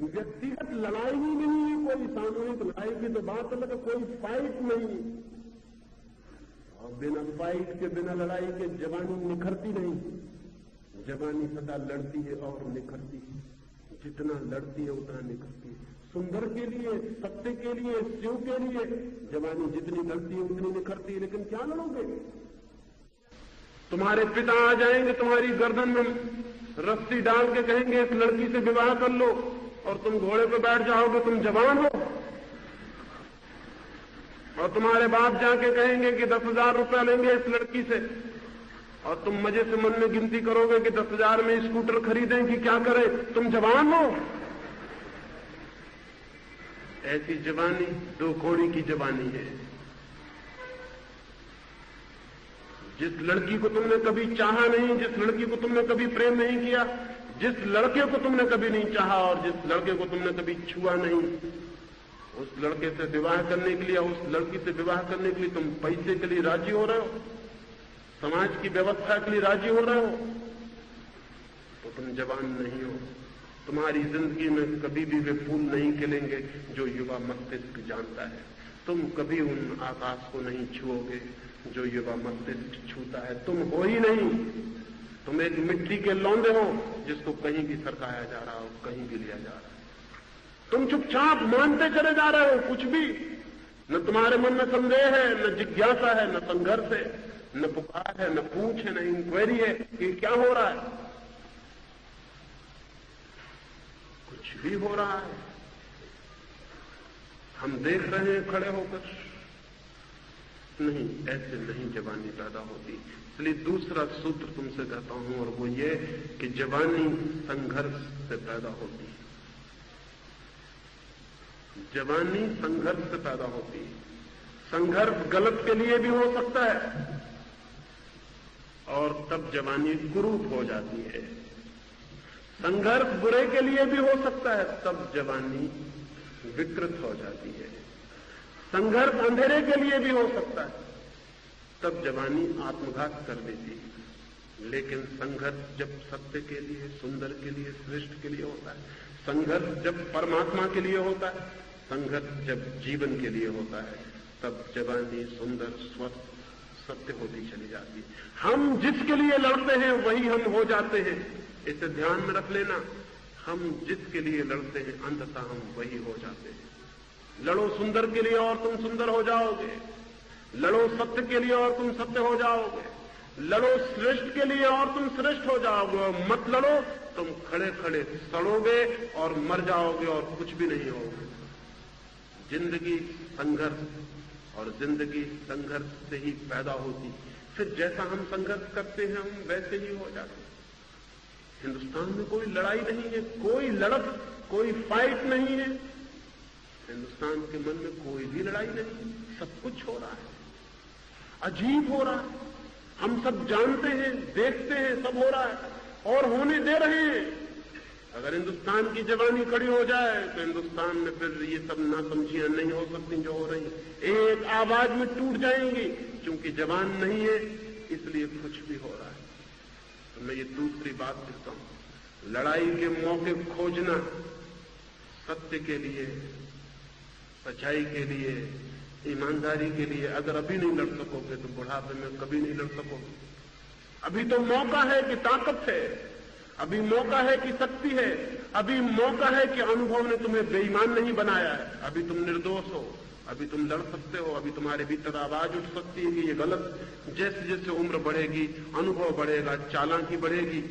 व्यक्तिगत लड़ाई ही नहीं है, कोई सामूहिक लड़ाई की तो बात अलग है, कोई फाइट नहीं। और बिना फाइट के, बिना लड़ाई के जवानी निखरती नहीं। जवानी सदा लड़ती है और निखरती है, जितना लड़ती है उतना निखरती है। सुंदर के लिए, सत्य के लिए, शिव के लिए जवानी जितनी लड़ती है उतनी निखरती है। लेकिन क्या लड़ोगे? तुम्हारे पिता आ जाएंगे, तुम्हारी गर्दन में रस्सी डाल के कहेंगे इस लड़की से विवाह कर लो, और तुम घोड़े पर बैठ जाओगे, तुम जवान हो। और तुम्हारे बाप जाके कहेंगे कि 10,000 रुपया लेंगे इस लड़की से, और तुम मजे से मन में गिनती करोगे कि 10,000 में स्कूटर खरीदें कि क्या करें, तुम जवान हो। ऐसी जवानी 2 कौड़ी की जवानी है। जिस लड़की को तुमने कभी चाहा नहीं, जिस लड़की को तुमने कभी प्रेम नहीं किया, जिस लड़के को तुमने कभी नहीं चाहा और जिस लड़के को तुमने कभी छुआ नहीं, उस लड़के से विवाह करने के लिए, उस लड़की से विवाह करने के लिए तुम पैसे के लिए राजी हो रहे हो, समाज की व्यवस्था के लिए राजी हो रहे हो, तो तुम जवान नहीं हो। तुम्हारी जिंदगी में कभी भी वे फूल नहीं खिलेंगे जो युवा मस्तिष्क जानता है। तुम कभी उन आकाश को नहीं छुओगे जो युवा मस्तिष्क छूता है। तुम हो ही नहीं, तुम एक मिट्टी के लौंदे हो जिसको कहीं भी सरकाया जा रहा हो, कहीं भी लिया जा रहा है। तुम चुपचाप मानते चले जा रहे हो कुछ भी। न तुम्हारे मन में संदेह है, न जिज्ञासा है, न संघर्ष है, न पुकार है, न पूछ है, न इंक्वायरी है कि क्या हो रहा है। कुछ भी हो रहा है, हम देख रहे हैं खड़े होकर। नहीं, ऐसे नहीं जवानी पैदा होती। इसलिए दूसरा सूत्र तुमसे कहता हूं और वो ये कि जवानी संघर्ष से पैदा होती है। जवानी संघर्ष से पैदा होती है। संघर्ष गलत के लिए भी हो सकता है और तब जवानी कुरूप हो जाती है। संघर्ष बुरे के लिए भी हो सकता है, तब जवानी विकृत हो जाती है। संघर्ष अंधेरे के लिए भी हो सकता है, तब जवानी आत्मघात कर देती है। लेकिन संघर्ष जब सत्य के लिए, सुंदर के लिए, श्रेष्ठ के लिए होता है, संघर्ष जब परमात्मा के लिए होता है, संघर्ष जब जीवन के लिए होता है, तब जवानी सुंदर, स्वस्थ, सत्य होती चली जाती है। हम जिसके लिए लड़ते हैं वही हम हो जाते हैं, इसे ध्यान में रख लेना। हम जिसके लिए लड़ते हैं अंततः हम वही हो जाते हैं। लड़ो सुंदर के लिए और तुम सुंदर हो जाओगे, लड़ो सत्य के लिए और तुम सत्य हो जाओगे, लड़ो श्रेष्ठ के लिए और तुम श्रेष्ठ हो जाओगे। मत लड़ो, तुम खड़े खड़े सड़ोगे और मर जाओगे और कुछ भी नहीं होगा। जिंदगी संघर्ष और जिंदगी संघर्ष से ही पैदा होती। फिर जैसा हम संघर्ष करते हैं हम वैसे ही हो जाते हैं। हिंदुस्तान में कोई लड़ाई नहीं है, कोई लड़त, कोई फाइट नहीं है। हिंदुस्तान के मन में कोई भी लड़ाई नहीं, सब कुछ हो रहा है, अजीब हो रहा है। हम सब जानते हैं, देखते हैं, सब हो रहा है और होने दे रहे हैं। अगर हिंदुस्तान की जवानी खड़ी हो जाए तो हिंदुस्तान में फिर ये सब नासमझियां नहीं हो सकती जो हो रही, एक आवाज में टूट जाएंगी। क्योंकि जवान नहीं है इसलिए कुछ भी हो रहा है। तो मैं ये दूसरी बात कहता हूं, लड़ाई के मौके खोजना सत्य के लिए, सच्चाई के लिए, ईमानदारी के लिए। अगर अभी नहीं लड़ सकोगे तो बुढ़ापे में कभी नहीं लड़ सकोगे। अभी तो मौका है कि ताकत है, अभी मौका है कि शक्ति है, अभी मौका है कि अनुभव ने तुम्हें बेईमान नहीं बनाया है। अभी तुम निर्दोष हो, अभी तुम लड़ सकते हो, अभी तुम्हारे भीतर आवाज उठ सकती है कि ये गलत। जैसे जैसे उम्र बढ़ेगी, अनुभव बढ़ेगा, चालाकी बढ़ेगी।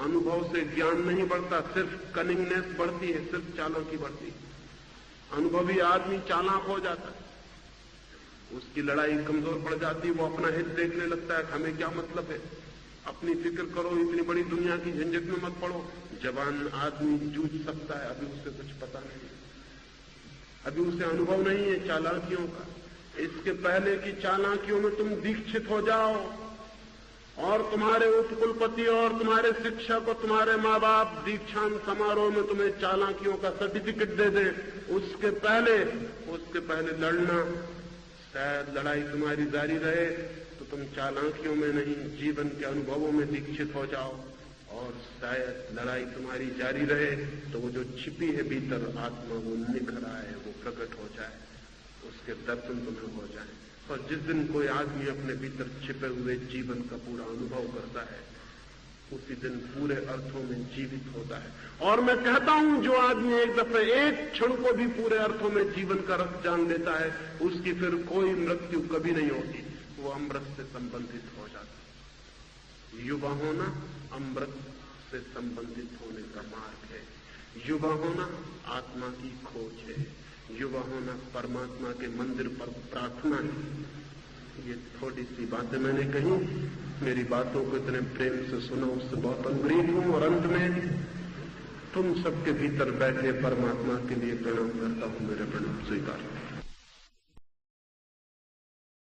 अनुभव से ज्ञान नहीं बढ़ता, सिर्फ कनिंगनेस बढ़ती है, सिर्फ चालाकी बढ़ती है। अनुभवी आदमी चालाक हो जाता है, उसकी लड़ाई कमजोर पड़ जाती है, वो अपना हित देखने लगता है, हमें क्या मतलब है, अपनी फिक्र करो, इतनी बड़ी दुनिया की झंझट में मत पड़ो। जवान आदमी जूझ सकता है, अभी उसे कुछ पता नहीं, अभी उसे अनुभव नहीं है चालाकियों का। इसके पहले की चालाकियों में तुम दीक्षित हो जाओ और तुम्हारे उपकुलपति और तुम्हारे शिक्षक और तुम्हारे माँ बाप दीक्षांत समारोह में तुम्हें चालाकियों का सर्टिफिकेट दे दें, उसके पहले लड़ना, शायद लड़ाई तुम्हारी जारी रहे तो तुम चालाकियों में नहीं, जीवन के अनुभवों में दीक्षित हो जाओ। और शायद लड़ाई तुम्हारी जारी रहे तो वो जो छिपी है भीतर आत्मा, वो निखर आए, वो प्रकट हो जाए, उसके दर्शन तुम्हें हो जाए। और जिस दिन कोई आदमी अपने भीतर छिपे हुए जीवन का पूरा अनुभव करता है, उसी दिन पूरे अर्थों में जीवित होता है। और मैं कहता हूं, जो आदमी एक दफे एक क्षण को भी पूरे अर्थों में जीवन का रस जान लेता है, उसकी फिर कोई मृत्यु कभी नहीं होती, वो अमृत से संबंधित हो जाता है। युवा होना अमृत से संबंधित होने का मार्ग है। युवा होना आत्मा की खोज है। युवा होना परमात्मा के मंदिर पर प्रार्थना है। ये थोड़ी सी बातें मैंने कही, मेरी बातों को इतने प्रेम से सुना, उससे बहुत अनुग्रहित हूं। और अंत में तुम सबके भीतर बैठे परमात्मा के लिए प्रणाम करता हूं, मेरे प्रणाम स्वीकार।